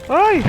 Ay!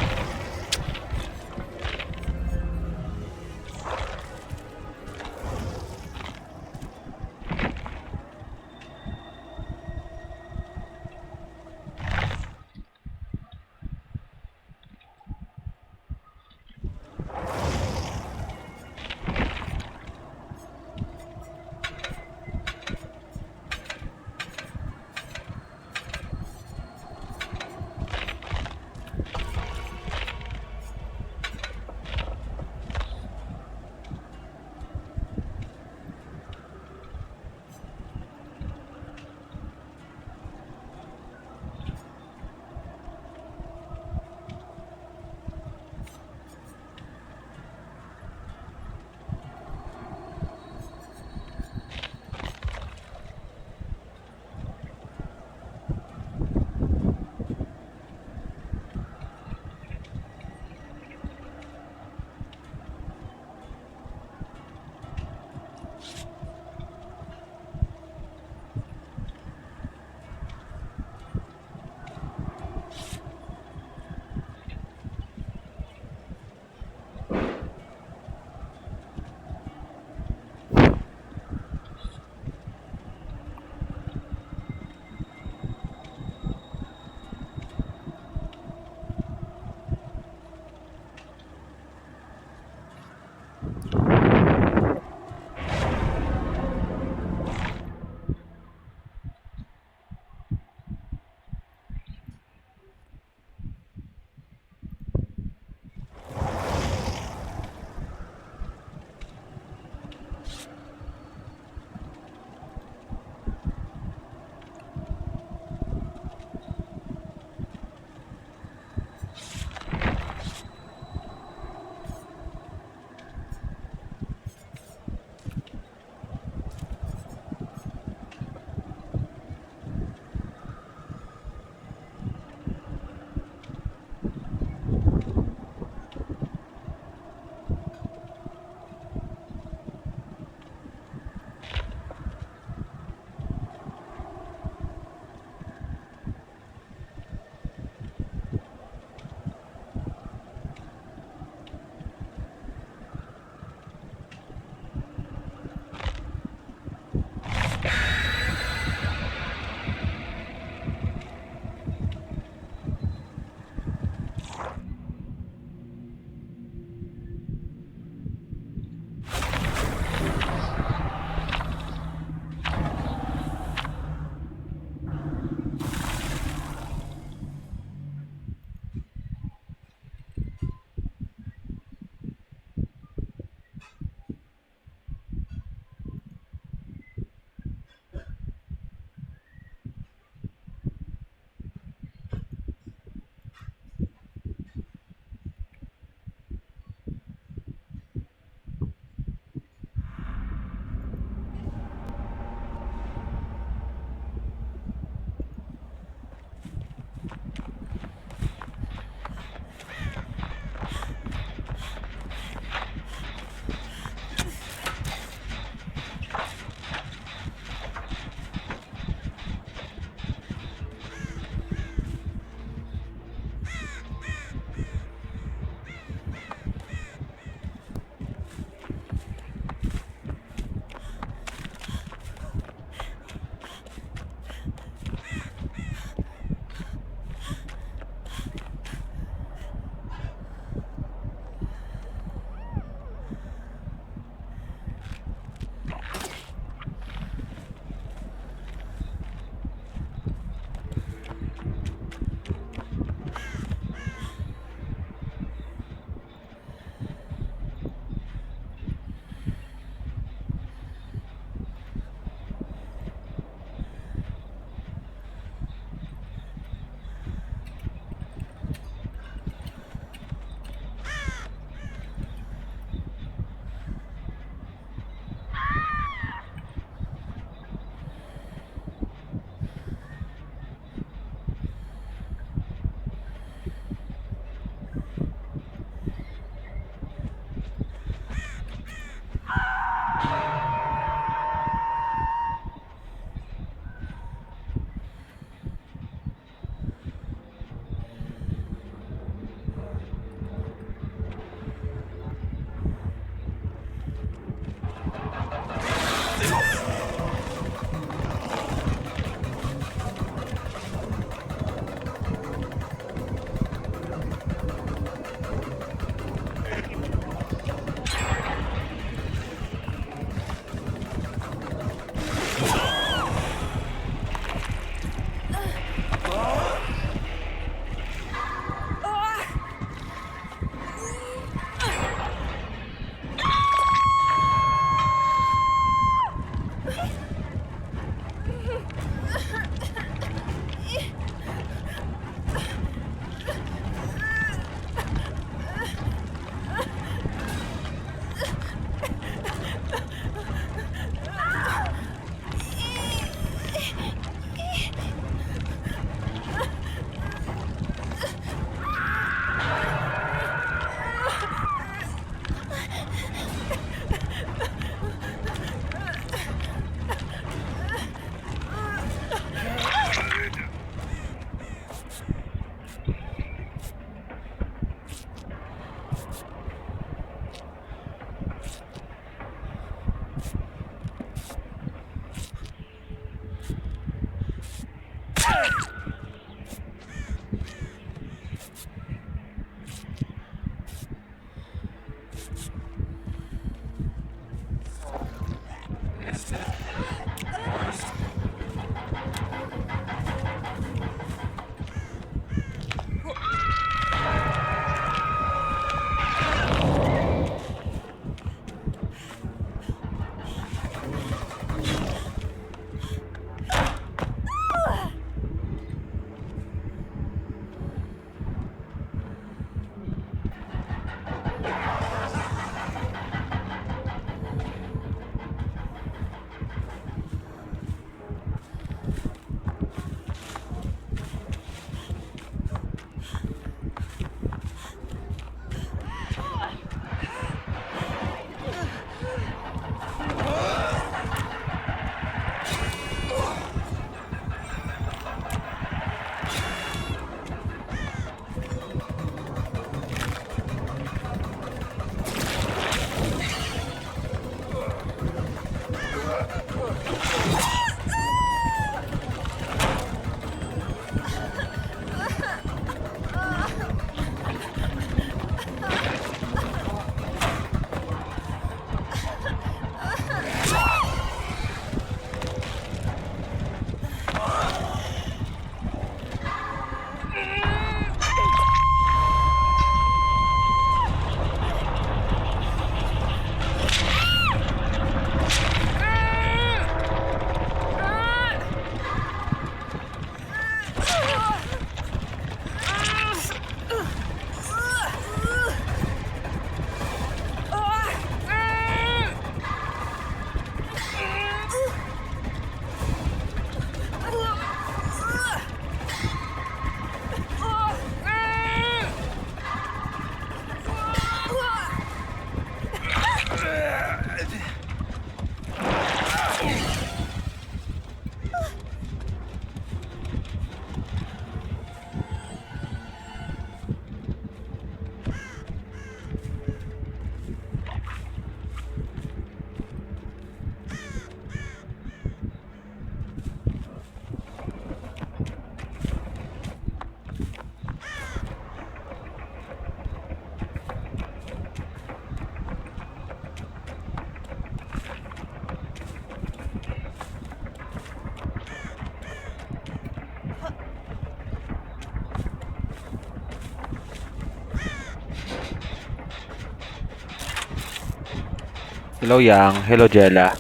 Hello Yang, hello Jella.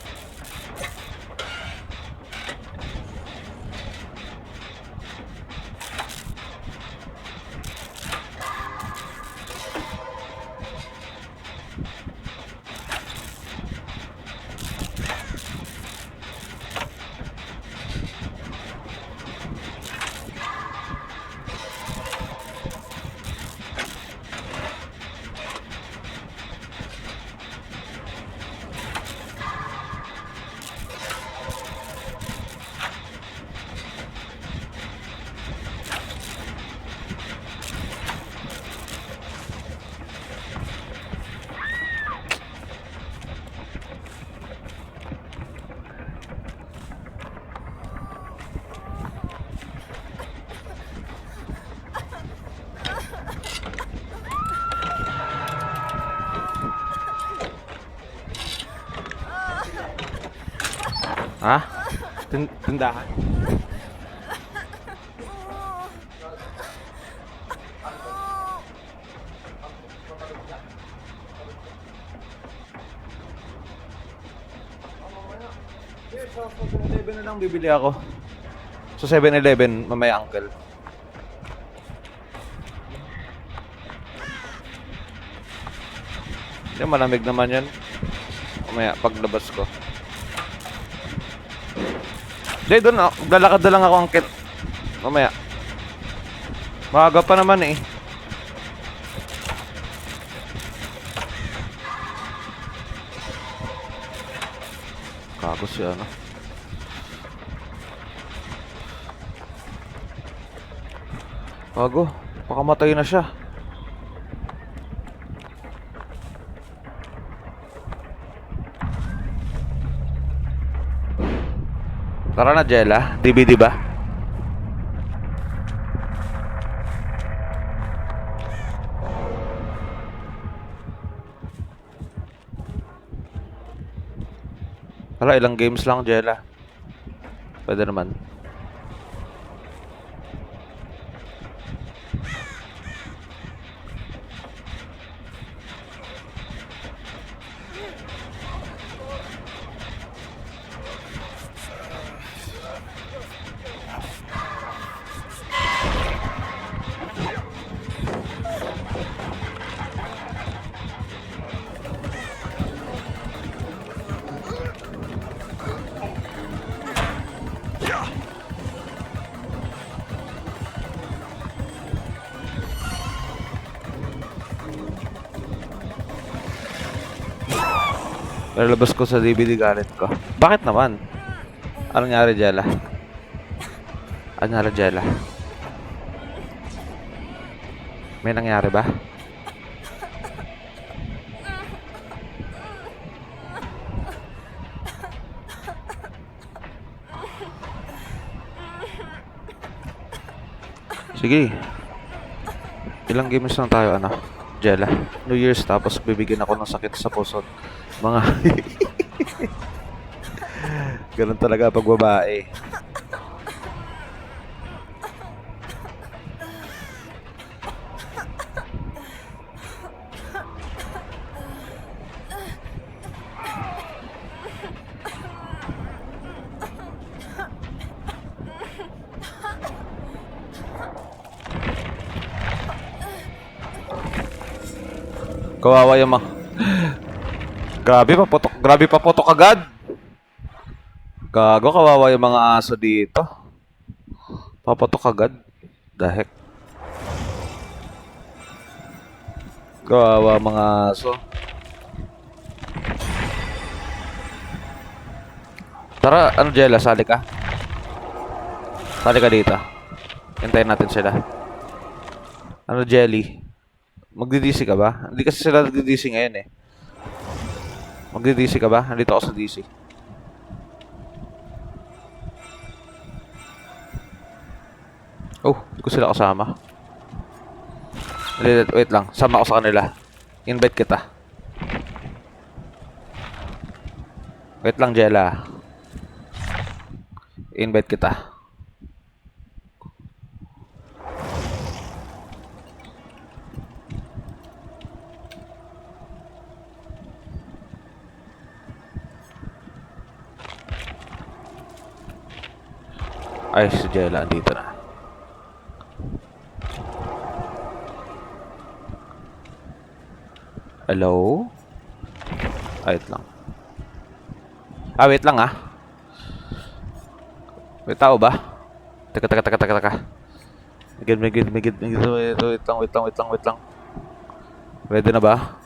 Ha? Tindahan? Sa 7-Eleven na lang bibili ako. Sa 7-Eleven, mamaya uncle. Hindi, malamig naman yan. Mamaya, paglabas ko. Hindi, doon, lalakad na lang ako uncle. Mamaya. Maaga pa naman eh. Kago siya, ano? Kago, pakamatay na siya. Tara na, Jella. DVD ba? Tara, ilang games lang, Jella. Pwede naman. Lalabas ko sa DVD galit ko. Bakit naman? Anong nangyari, Jella? Anong nangyari, Jella? May nangyari ba? Sige. Ilang games lang tayo, ano? Jella. New Year's, tapos bibigyan ako ng sakit sa puso. Mga... Ganun talaga pag babae. Kawawa yung mga... Grabe paputok agad. Gago, kawawa yung mga aso dito. Paputok agad. The heck. Kawawa mga aso. Tara, ano Jella, sali ka? Sali ka dito. Hintayin natin sila. Ano Jelly? Magdi-DC ka ba? Hindi kasi sila nagdi-DC ngayon eh. Magdi-DC ka ba? Nandito ako sa DC. Oh, hindi ko sila kasama. Wait lang, sama ako sa kanila. Invite kita. Wait lang, Jella. Invite kita. Ay, si Jella, dito na. Hello? Wait lang. Wait lang ah. May tao ba? Teka. Wait lang. Ready na ba?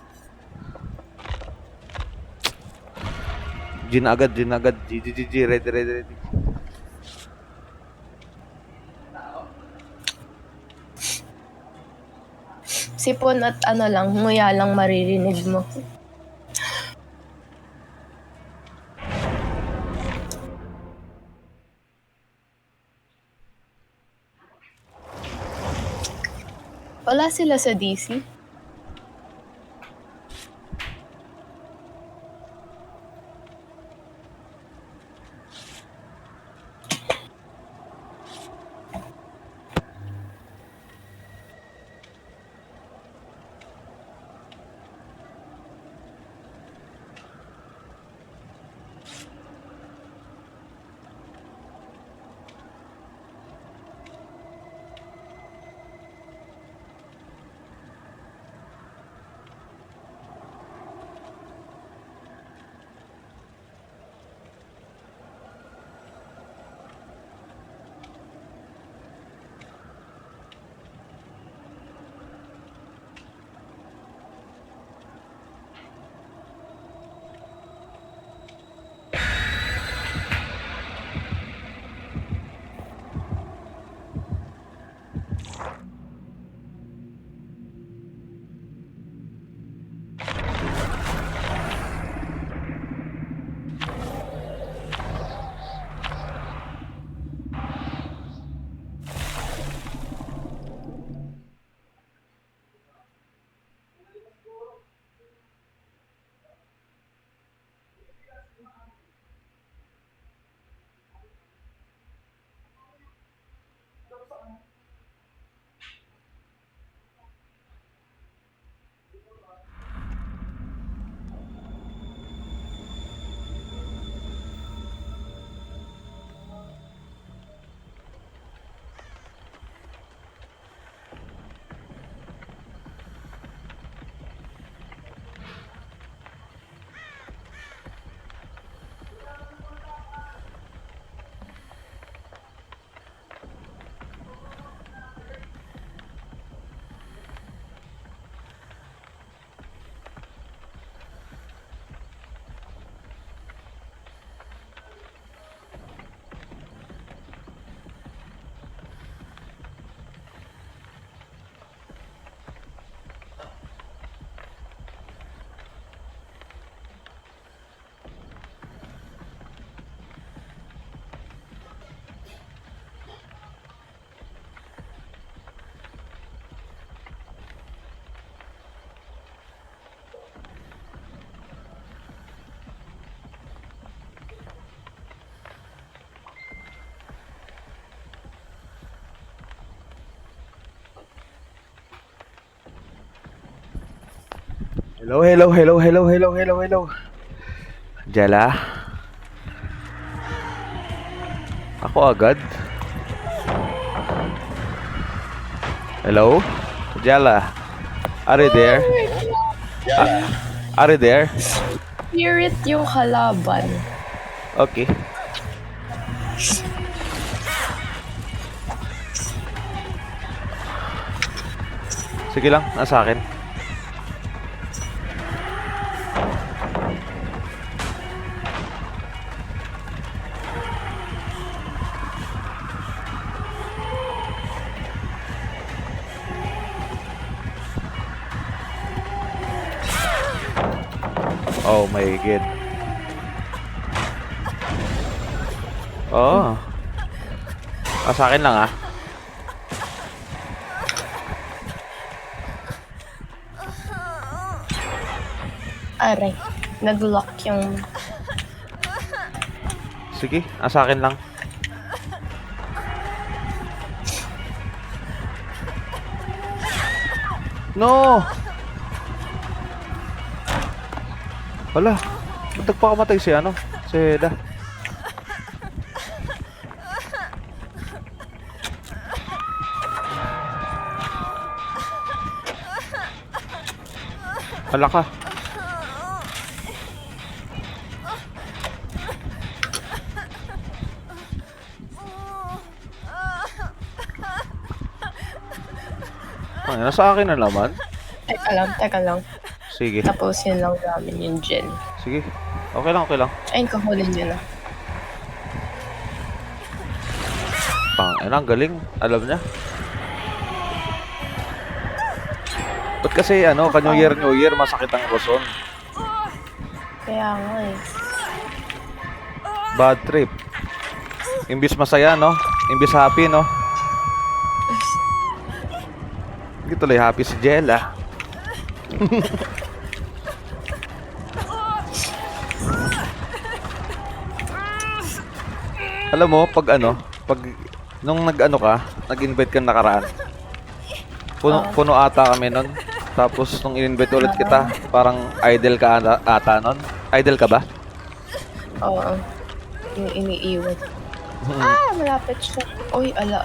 Gin agad. Ready. Sipon at ano lang, nguya lang maririnig mo. Wala sila sa DC. Hello. Jella? Ako agad? Hello? Jella? Are you there? Are you there? Spirit yung kalaban. Okay. Sige lang, nasa akin. Oh my god. Oh. Sa akin lang ah. Aray, nag-lock yung... Sige, sa akin lang. No! Wala. Ba't nagpakamatay si ano? Si Eda. Hala ka. Ay, nasa akin na naman. Teka lang. Sige. Tapusin lang namin yung gen. Sige. Okay lang, okay lang. Ayun, kahulin nyo na. Ang galing. Alam niya. Ba't kasi New Year, masakit ang Quezon. Kaya nga eh. Bad trip. Imbis masaya, no? Imbis happy, no? Hindi tuloy happy si Jella. Alam mo, pag nung nag-invite ka nakaraan, puno ata kami nun. Tapos nung in-invite ulit kita, parang idol ka ata nun. Idol ka ba? Oo. Yung iniiwan. Malapit siya. Uy, ala.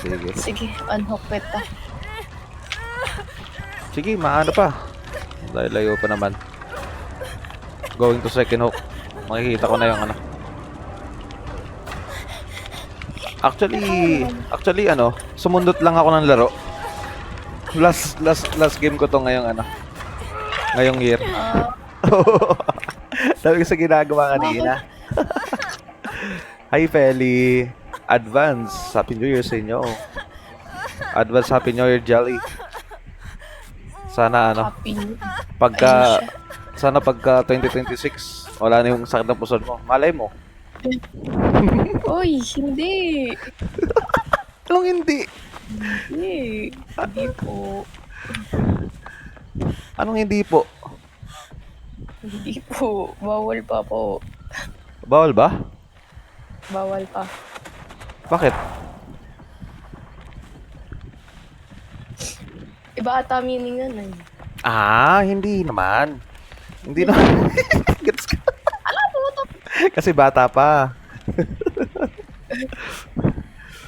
Sige. Sige, unhook kita. Sige, maano pa. Dahil layo pa naman. Going to second hook. Makikita ko na yung Actually, sumundot lang ako ng laro. Last game ko to ngayong year. Sabi ko sa ginagawa kanina. Hi, Feli. Advance. Happy New Year sa inyo. Advance Happy New Year, Jelly. Sana Happy. sana pagka 2026, wala na yung sakit ng puson mo. Malay mo. Uy, hindi. Anong hindi? Hindi po. Anong hindi po? Hindi po. Bawal pa po. Bawal ba? Bawal pa. Bakit? Iba ata meaning nun eh. Hindi naman. Hindi naman. Gets ka? Alam mo ito. Kasi bata pa.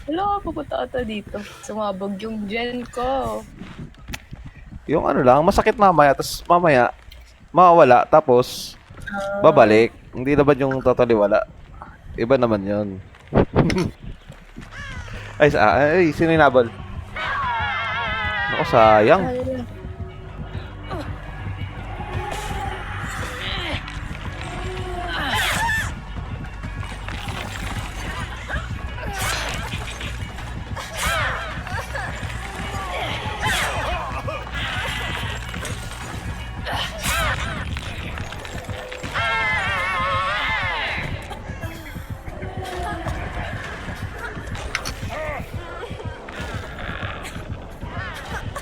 Wala ka pupunta ata dito. Sumabog yung gen ko. Yung lang, masakit mamaya, tapos mamaya, mawawala, tapos, babalik. Hindi naman yung totally wala. Iba naman yun. Ay, sino yung nabal? Ako, sayang.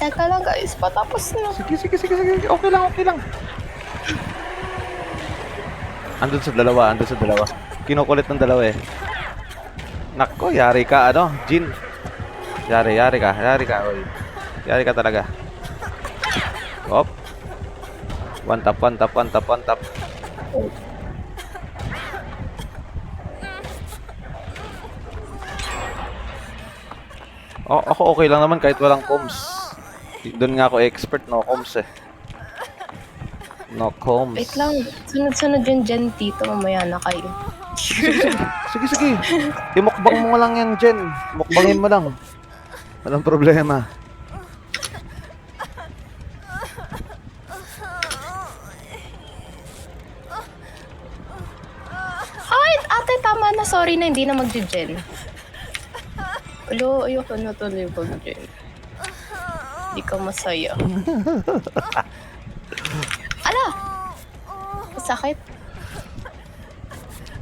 Teka lang guys, patapos na. Sige. Okay lang. Andun sa dalawa. Kinukulit ng dalawa eh. Nako, yari ka, Jin. Yari ka, oy. Yari ka talaga. Hop. One tap. Ako okay lang naman kahit walang comms. Doon nga ako expert, no comms eh. No comms. Wait lang, sunod-sunod yung gen dito, mamaya na kayo. Sige. Imukbang mo lang yan, Jen. Mukbangin mo lang. Walang problema. Ay, ate, tama na. Sorry na, hindi na mag-gen. Ayoko na tuloy mag-gen. Hindi ka masaya. Ala! Masakit.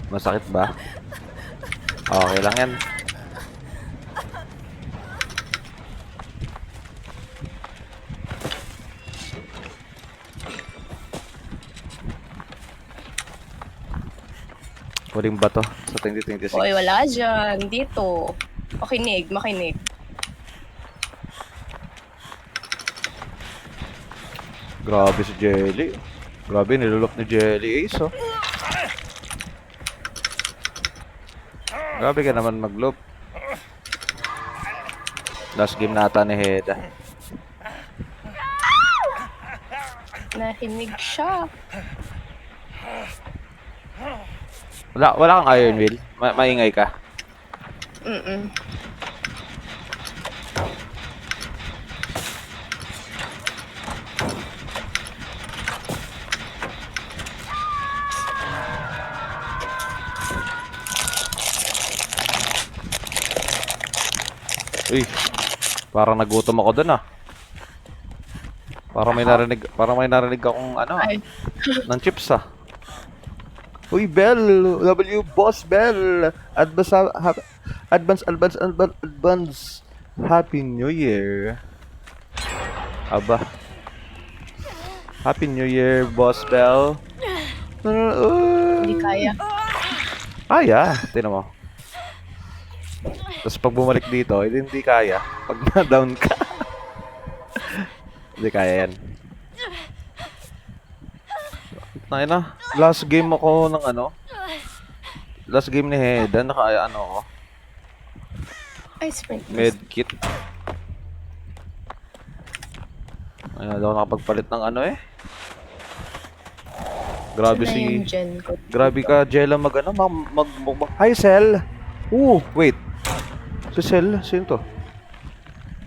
Masakit ba? Okay lang yan. Huling bato sa 2026. Hoy, wala dyan. Dito. Makinig. Grabe si Jelly. Grabe, nilulok ni Jelly Ace, oh. Grabe ka naman mag-loop. Last game nata ni Heda. Nahimig siya. Wala kang Iron Will? Maingay ka? Mm-mm. Uy, parang nagutom ako dun ah. Parang may narinig akong ano, Ay, ng chips ah. Uy, Bell! W Boss Bell! Advance. Happy New Year. Aba. Happy New Year, Boss Bell. hindi kaya. Kaya, tinan mo. Tapos pag bumalik dito, hindi kaya. Pag na-down ka. Hindi kaya yan. Tayo na. Last game ako ng ano. Last game ni Heda, ano ako. Ay, sprint. Medkit. Ayun, daw nakapagpalit ng ano eh. Grabe Saan na yung si... gen ko? Grabe ka, Jella, Hi, Cell! Wait. Si Cell? Sino to?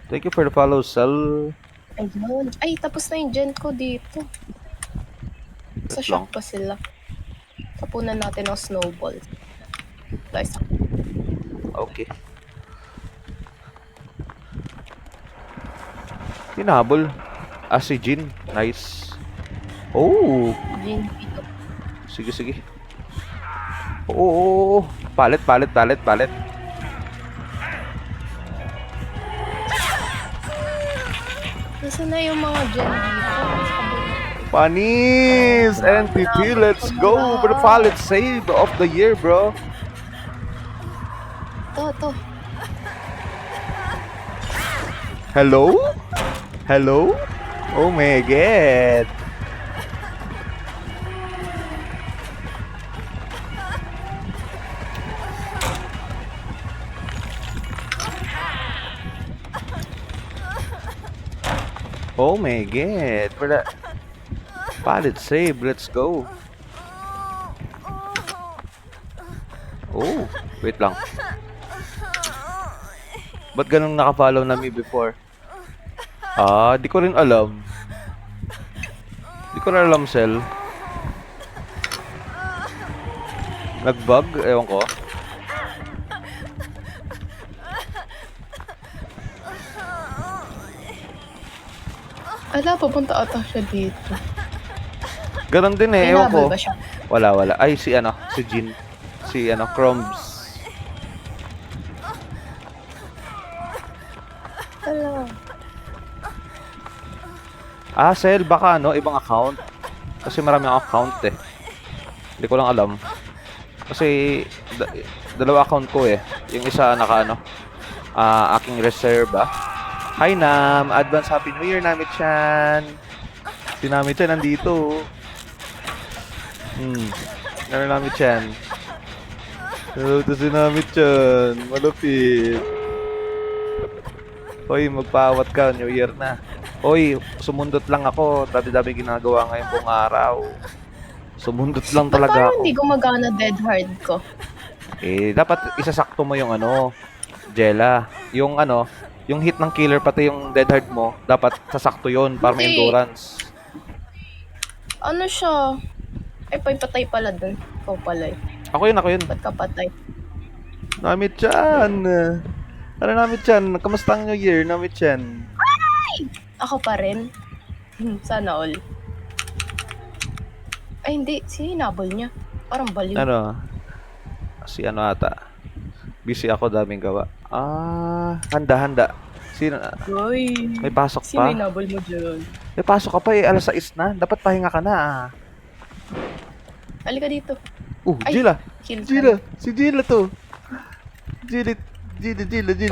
Thank you for the follow, Cell. Ayun. Ay, tapos na yung gen ko dito. Sa Wait shop lang. pa sila. Tapunan natin ang snowball. Guys, Okay. Hinabol. Si Jin. Nice. Oh! gen dito. Sige. Oo. Palit. Nasaan na yung mga gen dito? Panis! NTT, let's go! For the pilot save of the year, bro. To. Hello? Oh my god. Oh my god. For the pilot save, let's go. Oh, wait lang. Ba't ganun nakafollow na me before? Di ko rin alam. Di ko rin alam, Cell. Nag-bug? Ewan ko. Ala, papunta ata siya dito. Ganon din eh, ewan ko. Hinabol ba siya? Wala. Ay, si Jin. Si Crumbs. Ala. Cell, baka ibang account. Kasi maraming account eh. Hindi ko lang alam. Kasi dalawa account ko eh. Yung isa aking reserva. Hi Nam, advance happy new year Namit-chan. Si Namit-chan nandito. Namit-chan. Hello to si Namit-chan. Malapit. Hoy, magpaawat ka, New Year na. Hoy, sumundot lang ako. Dami-dami ginagawa ngayong buong araw. Sumundot lang Ba't talaga parang ako. hindi gumagana dead hard ko? Dapat isasakto mo yung Jella. Yung hit ng killer pati yung dead hard mo, dapat sasakto yun para may Hindi. endurance. Ano siya? Ay, patay pala dun. Ikaw pala eh. Ako yun. Ba't ka patay? Namit-chan! Ano Namit-chan? Kamusta ang New Year, Namit-chan? Ako pa rin. Sana all. Ay, hindi. Hinabol niya. Parang baliw. Si ata. Busy ako, daming gawa. Handa. Sino? Uy. May pasok Sino pa? hinabol mo dyan? May pasok ka pa eh, alas 6 na. Dapat pahinga ka na Halika dito. Ay, Jilla! kill ka. Jilla! Si Jilla to! Jilla! Ay,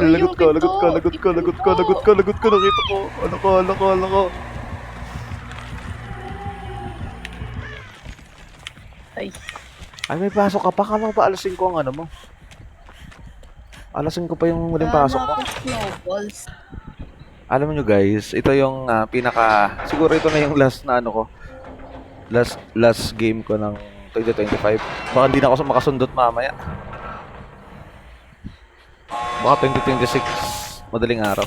Lagot ko! Nakita ko! Ano ko! Ay, Ay, may pasok ka pa. Kala ko ba alas 5 ang mo? Alas 5 pa yung muling pasok mo. snowballs. Alam nyo guys, ito yung siguro ito na yung last na ko. Last game ko ng 2025. Baka hindi na ako makasundot mamaya. Baka 2026. Madaling araw.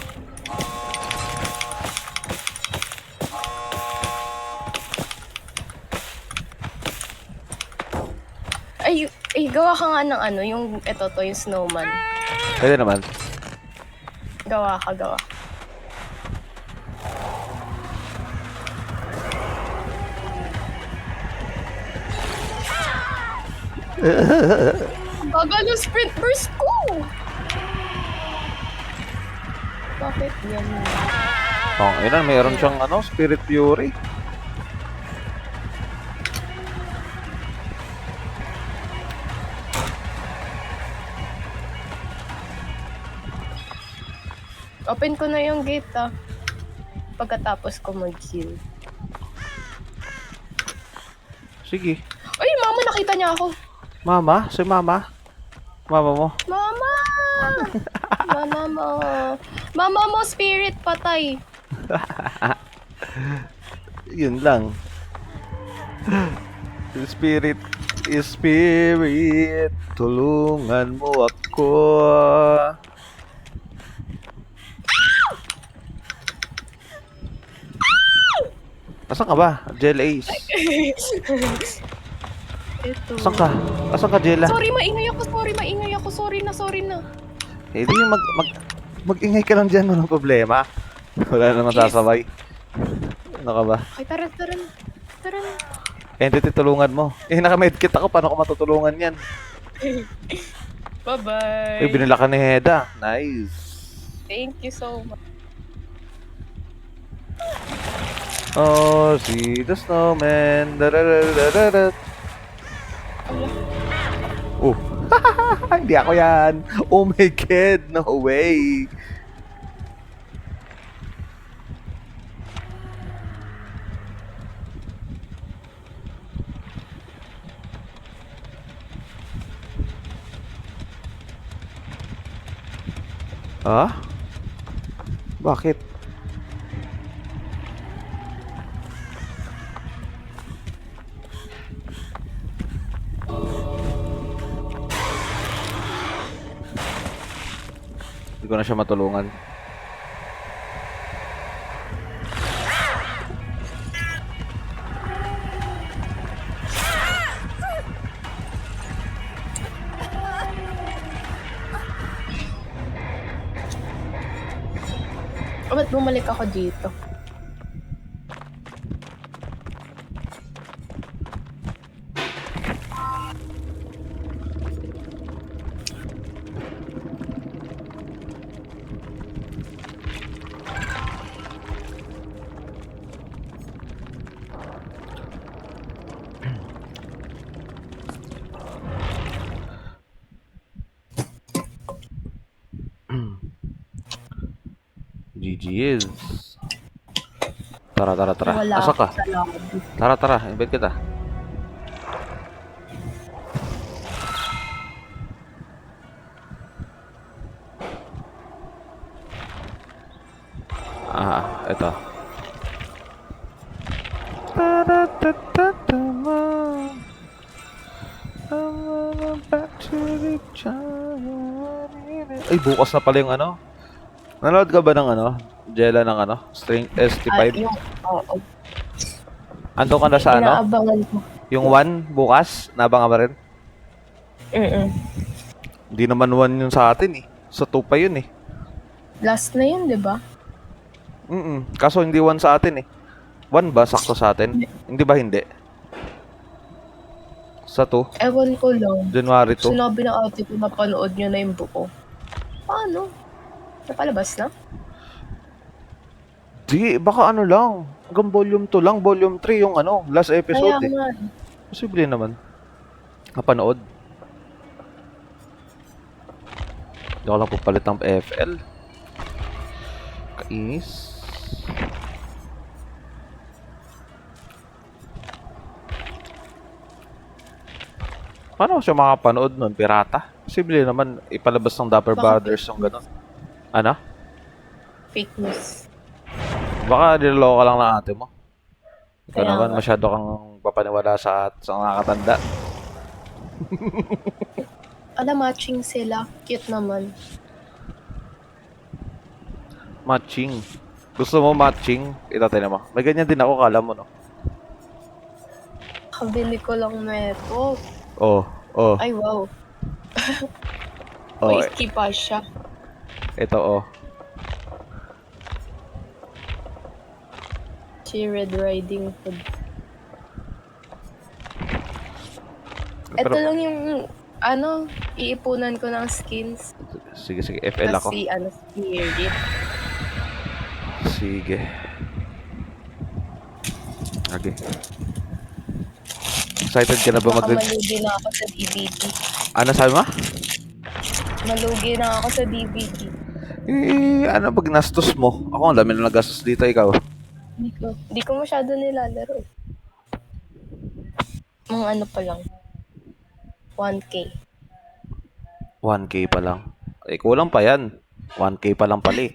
Ay, gawa ka nga ng ano, yung ito to, yung snowman. Pwede naman. Gawa ka, gawa. Bagal yung sprint burst ko! Bakit yan? Oh, ayun, mayroon siyang Spirit Fury. Open ko na yung gate pagkatapos ko mag-heal. Sige. Ay, mama, nakita niya ako. Mama? Si Mama? Mama mo? Mama! Mama mo. Mama mo, spirit, patay. Yun lang. Spirit, tulungan mo ako. Asan ka ba? Jel Ace. Ito. Asan ka? Asan ka, Jella? Sorry, maingay ako. Sorry na. Eh, di mag-ingay ka lang dyan. Walang problema. Wala naman sasabay. Ano ka ba? Okay, tara na. Entity, tulungan mo. Eh, naka-medkit ako. Paano ko matutulungan yan? Bye-bye. Eh, binila ka ni Heda. Nice. Thank you so much. Oh, see the snowman. Da-da-da-da-da-da. Oh. Hindi ako yan. Oh my God. No way. Ah? Bakit? Hindi ko na siya matulungan. Ba't bumalik ako dito? GG is. Tara. Wala Asa ka? ako sa lobby. Tara. Invite kita. Ito. Ay, bukas na pala yung Nanood ka ba ng Jella ng String ST5? Oo. Andun ka na sa Inaabangan ko. Yung 1 bukas? Nabanga ba rin? Hindi naman 1 yun sa atin eh. Sa 2 pa yun eh. Last na yun, di ba? Kaso hindi 1 sa atin eh. 1 ba sakto sa atin? Hindi ba hindi? Sa 2? Ewan ko lang. January 2? Sinabi ng ate ko, napanood niya na yung buko. Paano? Napalabas na? Di, baka lang. Hanggang volume 2 lang. Volume 3 yung last episode Kaya eh. nga. Posible naman. Napanood. Hindi ko lang pupalit ng FL. Kainis. Paano siya makapanood nun? Pirata? Posible naman ipalabas ng Dapper Baka Brothers yung gano'n. Ano? Fake news. Baka niloloko ka lang ng ate mo. Ikaw Kaya naman nga. masyado kang magpapaniwala sa nakakatanda. Matching sila. Cute naman. Matching. Gusto mo matching? Ito, tinan mo. May ganyan din ako, kala mo, no? Kabili ko lang neto. Oh, oh, Ay, wow. oh. Whiskey pa siya. Ito, oh. Si Red Riding Hood. Ito Pero, lang yung, iipunan ko ng skins. sige, FL ako. Kasi, Spirit. Sige. Okay. Excited ka na ba Baka mag- malugi na ako sa DVD. Ano sabi mo? Malugi na ako sa DVD. Ano pag nastos mo? Ako, ang dami na nagastos dito, ikaw. Hindi ko masyado nilalaro. Mga ano pa lang. 1K. 1K pa lang. Eh, kulang pa yan. 1K pa lang pala eh.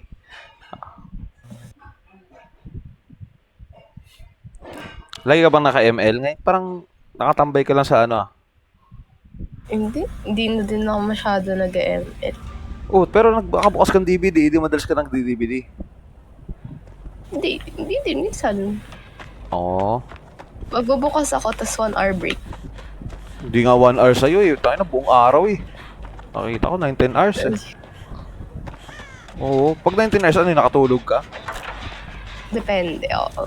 Lagi ka bang naka-ML? Ngayon parang nakatambay ka lang sa ano ah. Hindi na din ako masyado nag-ML. Oh, pero nagbukas kang DVD, hindi madalas ka nag-DVD. Hindi din, minsan. Oo. Magbubukas ako, tas 1 hour break. Hindi nga 1 hour sa'yo eh. Tayo na buong araw eh. Nakita ko 9-10 hours eh. Oo. Pag 19 hours, ano yung nakatulog ka? Depende, oo.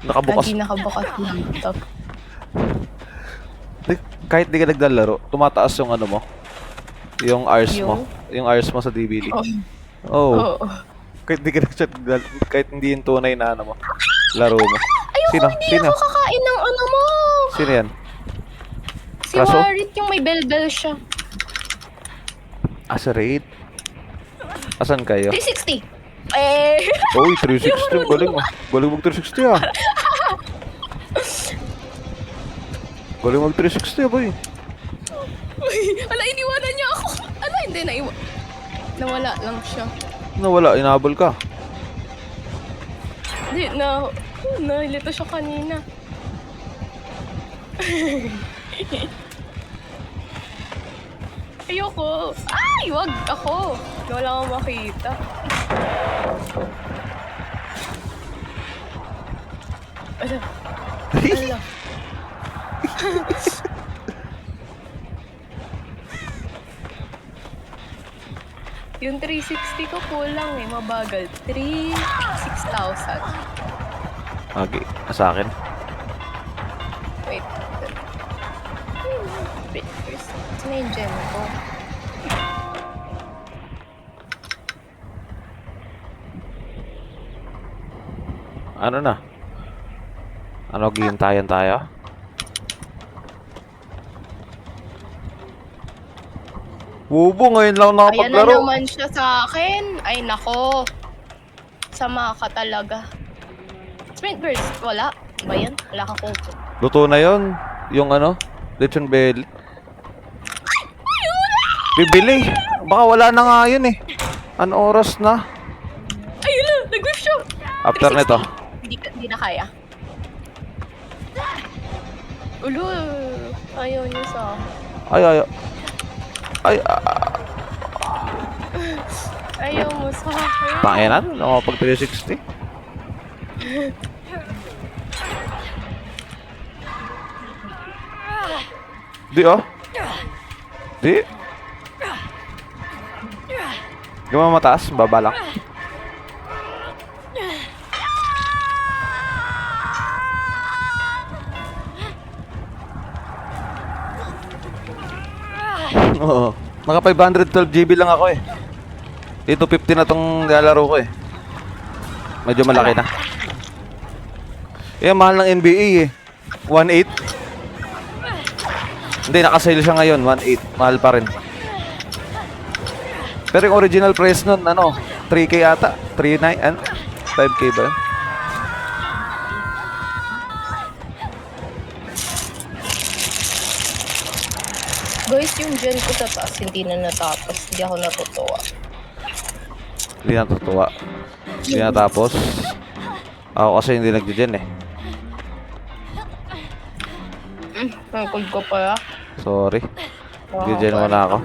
Nakabukas. Lagi nakabukas yung laptop. Kahit di ka naglalaro, tumataas yung ano mo. Yung hours mo. Yung hours mo sa DVD. Oh. Oo. Kahit di ka nag-chat, kahit hindi yung tunay na ano mo. Laro mo. Ayoko, hindi ako kakain ng ano mo! Sino yan? Si Kaso? Warit, yung may bell-bell siya. Sa raid? Asan kayo? 360! Eh! Uy, 360. Galing mo. Galing mag 360 ah. Galing mag 360 ah, boy. Ala, iniwanan niya ako! Ala, hindi, nawala lang siya. Nawala, inahabol ka. Hindi, nahilito siya kanina. Ayoko. Ay, wag ako. Wala akong makita. Ala. Ala. Yung 360 ko kulang eh, mabagal. 6,000. Okay, sa akin. Wait. Saan na yung gem ko? Ano na? Ano, gihintayan tayo? Bubo, ngayon lang Ayan na nakapaglaro. naman siya sa akin. Ay, nako. Sama ka talaga. Sprint burst, wala. Ba yan? Wala ka kung... Luto na yon, yung ano, lechon belly. Bibili. Baka wala na nga yun eh. Ano oras na? Ayun na, nag-whiff siya. After 360. nito. Hindi na kaya. Ulo, ayaw niya sa... Ay. Ayaw mo sa akin. Tanginan, nakapag 360. Di oh. Di. Di mo mataas, baba lang. Oo. Naka 512 GB lang ako eh. Dito 50 na tong nilalaro ko eh. Medyo malaki na. Eh, mahal ng NBA eh. 1.8. Hindi, nakasale siya ngayon. 1.8. Mahal pa rin. Pero yung original price nun, ano, 3K ata. 3.9, ano? 5K ba yun? Guys, yung gen ko sa taas, hindi na natapos. Hindi ako natutuwa. Hindi natutuwa. Hindi natapos. Ako kasi hindi nagdi-gen eh. Nangkod ko pala. Sorry. Bigyan mo na ako.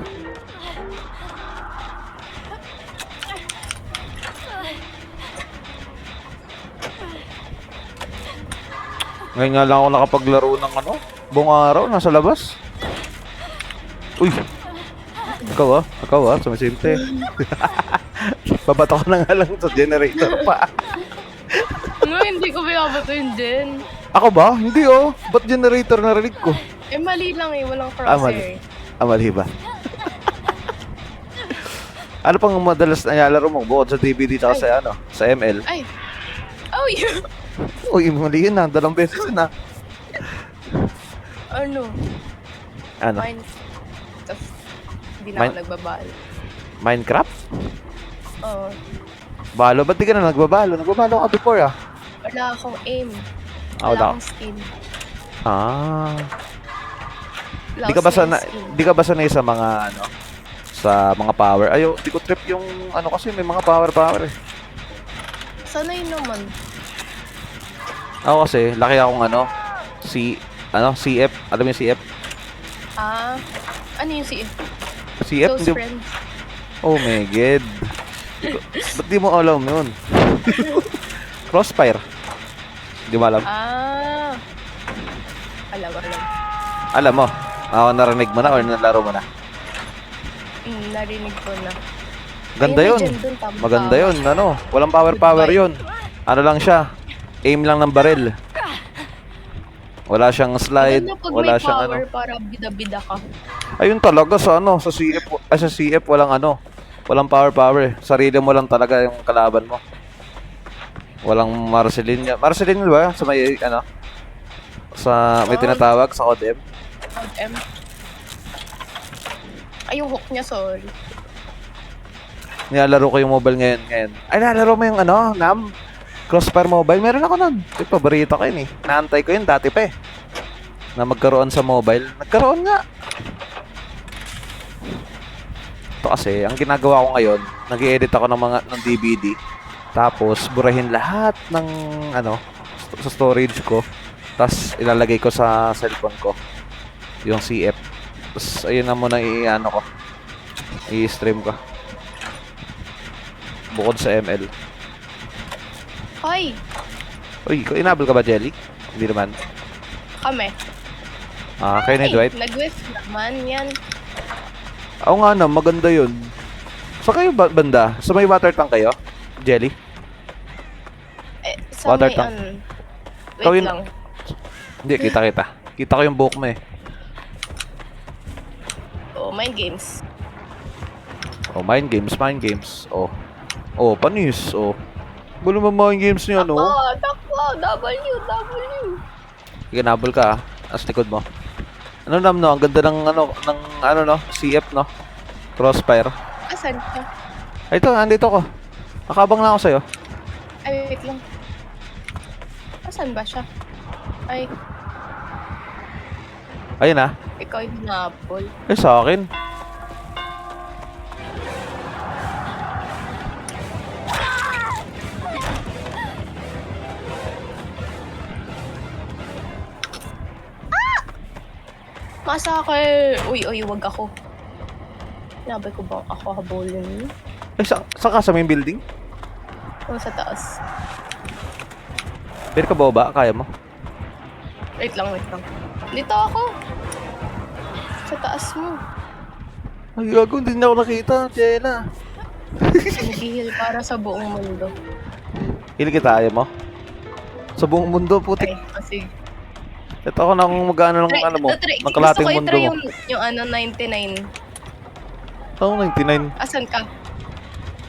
Ngayon nga lang ako nakapaglaro ng ano, buong araw, nasa labas. Uy! Ikaw ah, sumisinte. Babato ka na nga lang sa generator pa. No, hindi ko binabato yun din. Ako ba? Hindi oh. Ba't generator narinig ko? Eh, mali lang eh. Walang Mali. crosshair. Mali ba? Ano pang madalas na nilalaro mo bukod sa DVD tsaka sa ano, sa ML? Ay. Oh, yeah. Uy, mali yun na. 2 beses yun na. Ano? Ano? Hindi na ako nagbabalo. Minecraft? Oo. Balo? Ba't di ka na nagbabalo? Nagbabalo ka before ah. Wala akong aim. Ah, wala. Wala akong skill. Ah. Wala Di ka ba akong sana, skill. di ka ba sanay sa mga ano, sa mga power? Ayo, di ko trip yung ano kasi may mga power eh. Sanay naman. Ako kasi, laki akong ano, CF, alam mo yung CF? Ah, ano yung CF? CF, Close hindi, friends. oh my god. Ba't di mo alam yun? Crossfire. Di mo alam? Ah. Alam. Alam mo? Ako narinig mo na or nalaro mo na? Narinig ko na. Ganda Ay, yun. legend dun, tama. Maganda yun. Ano? Walang power Goodbye. yun. Ano lang siya? Aim lang ng baril. Wala siyang slide. Maganda pag Wala may siyang power ano. para bida-bida ka. Ayun talaga sa ano, sa CF, sa CF walang ano. Walang power. Sarili mo lang talaga yung kalaban mo. Walang Marceline. Marceline ba? Sa may ano? Sa may tinatawag sa ODM. M. Ay, yung hook niya, sorry. Nilalaro ko yung mobile ngayon. Ay, nilalaro mo yung ano, NAM? Crossfire Mobile? Meron ako nun. Ito, paborito ko yun eh. Naantay ko yun dati pa eh. Na magkaroon sa mobile. Nagkaroon nga. Ito kasi, ang ginagawa ko ngayon, nag-i-edit ako ng DVD. Tapos, burahin lahat ng ano, sa storage ko. Tapos, ilalagay ko sa cellphone ko. Yung CF. Tapos, ayun na muna i-ano ko. I-stream ko. Bukod sa ML. Hoy, Uy, inabol ka ba, Jelly? Hindi naman. kami. Kayo ni Dwight? Nag-whiff naman yan. Oo nga na, maganda yun. Sa kayo banda? Sa may water tank kayo? Jelly? Eh, sa Water may tank. Wait Kawin- lang. Hindi, kita. Kita ko yung buhok mo eh. Oh, mind games. Oh, mind games. Oh, panis. Oh. Gulo mo mind games niya, no? Takbo, W. Ginabol ka, as likod mo. Ano nam, no? Ang ganda ng ano, no? CF, no? Crossfire. Asan ka? Ay, ito, andito ko. Nakabang na ako sa'yo. Ay, wait lang. Asan ba siya? Ay, Ayun ah. ikaw yung hinapol. Eh, sa akin. Masakal! Uy, wag ako. Nabay ko bang ako habulin niyo? Eh, sa ka sa main building? O sa taas? Pero ka ba? Kaya mo? Wait lang. Dito ako. Sa taas mo. Ay, gago, hindi na ako nakita, Jella. Nag-heal para sa buong mundo. Hili kita, ayaw mo? Sa buong mundo, putik. Ay, sige. Ito ako nang mag-ano ng ano mo, ng kalating mundo mo. Yung ano, 99. Oo, 99. Asan ka?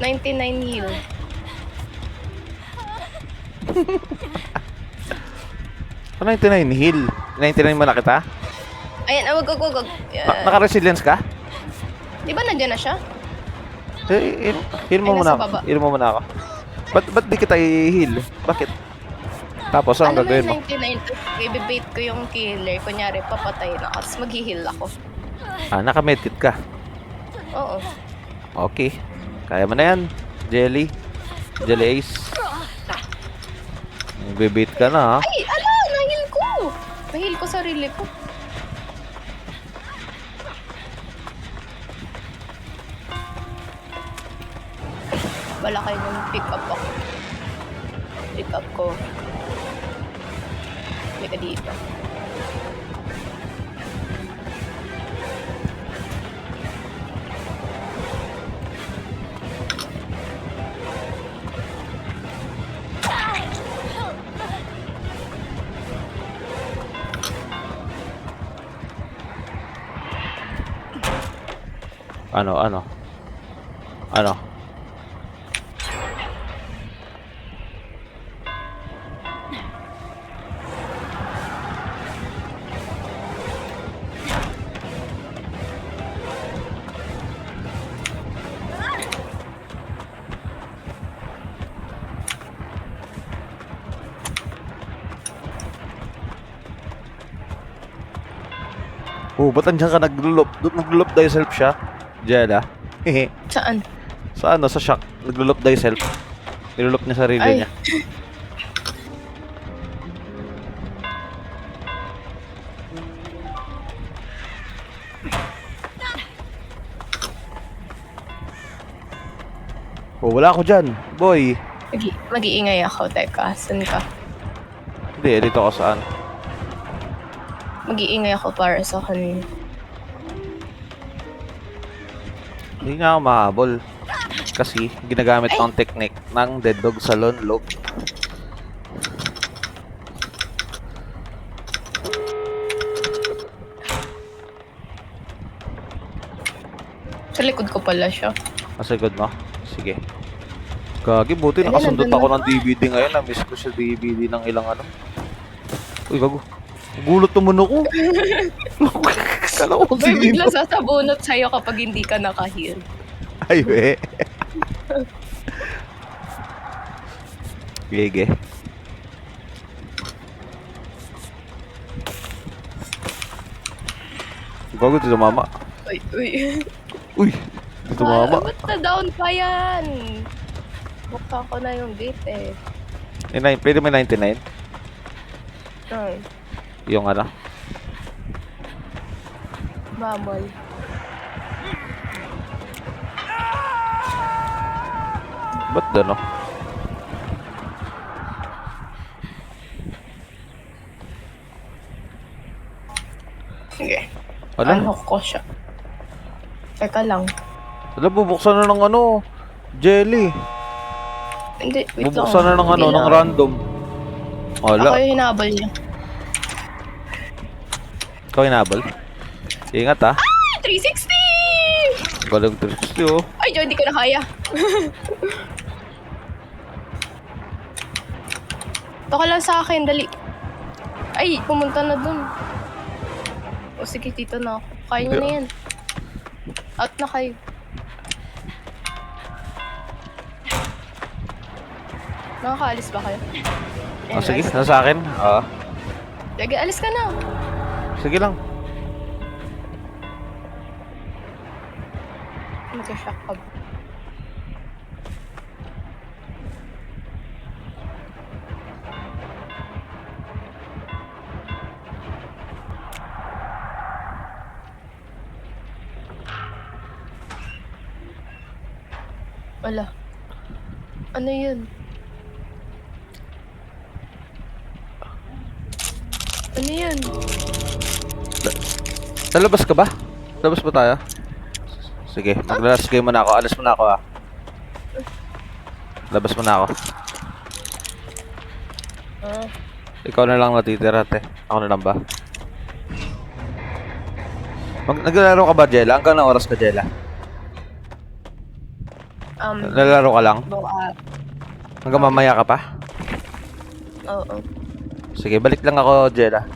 99 heal. Ano 99 heal? 99 mo na kita? Ayan, wag. Naka-resilience ka? Di ba nandiyan na siya? Heal mo Ay, muna nasa ako. baba. Heal mo muna ako. Ba't di kita i-heal? Bakit? Tapos, anong Ano mo gagawin mo? yung 99? Tapos i-bait ko yung killer. Kunyari, papatay na ako. Tapos mag-heal ako. Naka-medkit ka. Oo. Okay. Kaya mo na yan. Jelly Ace. Bibit ka na ha. Ay, ala! Nahil ko! Nahil ko sarili ko. pala kayo ng pick up ako. Pick up ko. May ka dito. Ano? Oh, ba't andyan ka naglulop? Naglulop thyself siya? Jella? Hehe. Saan? Sa ano? Sa shock. Naglulop thyself. Nilulop niya sarili Ay. niya. Oh, wala ako dyan. Boy. Mag-iingay ako. Teka, saan ka? Hindi, dito ako saan. Mag-iingay ako para sa kanina. Hindi nga ako mahabol. Kasi ginagamit ko ang technique ng Dead Dog sa Lone Loop. Sa likod ko pala siya. Nasa likod mo? Sige. Gagi, buti Ayun, nakasundot nandun ako na. ng DVD ngayon. Na-miss ko sa DVD ng ilang ano. Uy, gago. Gulot naman ako. Kala ko Pero sino. bigla sasabunot sa'yo kapag hindi ka naka-heal. Ay, we. Gege. Gago, dito mama. Uy. Uy, dito mama. Ba't na-down pa yan? Buksan ko na yung gate eh. Pwede may 99? Hmm. Yung ano? Bamol. Ba't doon, no? Sige. Wala. Unhook ko siya. Teka lang. Wala, bubuksan na ng ano. Jelly. Hindi, wait lang. Bubuksan na ng ano, Hindi ng lang. random. Wala. Ako yung hinabol niya. Ikaw hinabol. Ingat, ha. 360! Galing 360, oh. Ay, Joe, hindi ko na kaya. Ito ka lang sa akin, dali. Ay, pumunta na dun. O sige, dito na ako. Kaya nyo na yan. Out na kayo. Nakakaalis ba kayo? Ah, sige, nasa akin. Ah, Sige, alis ka na. sige lang. Mag-shock ka. Wala. Ano yun? Ano yun? Lalabas ka ba? Labas ba tayo? Sige, mag-last game muna ako. Alis muna ako, ah. Labas muna ako. Ah, Ikaw na lang natitira, te. Ako na lang ba? Naglalaro ka ba, Jella? Hanggang na oras ka, Jella? Naglalaro ka lang? buka. Hanggang mamaya ka pa? Oo. Sige, balik lang ako, Jella.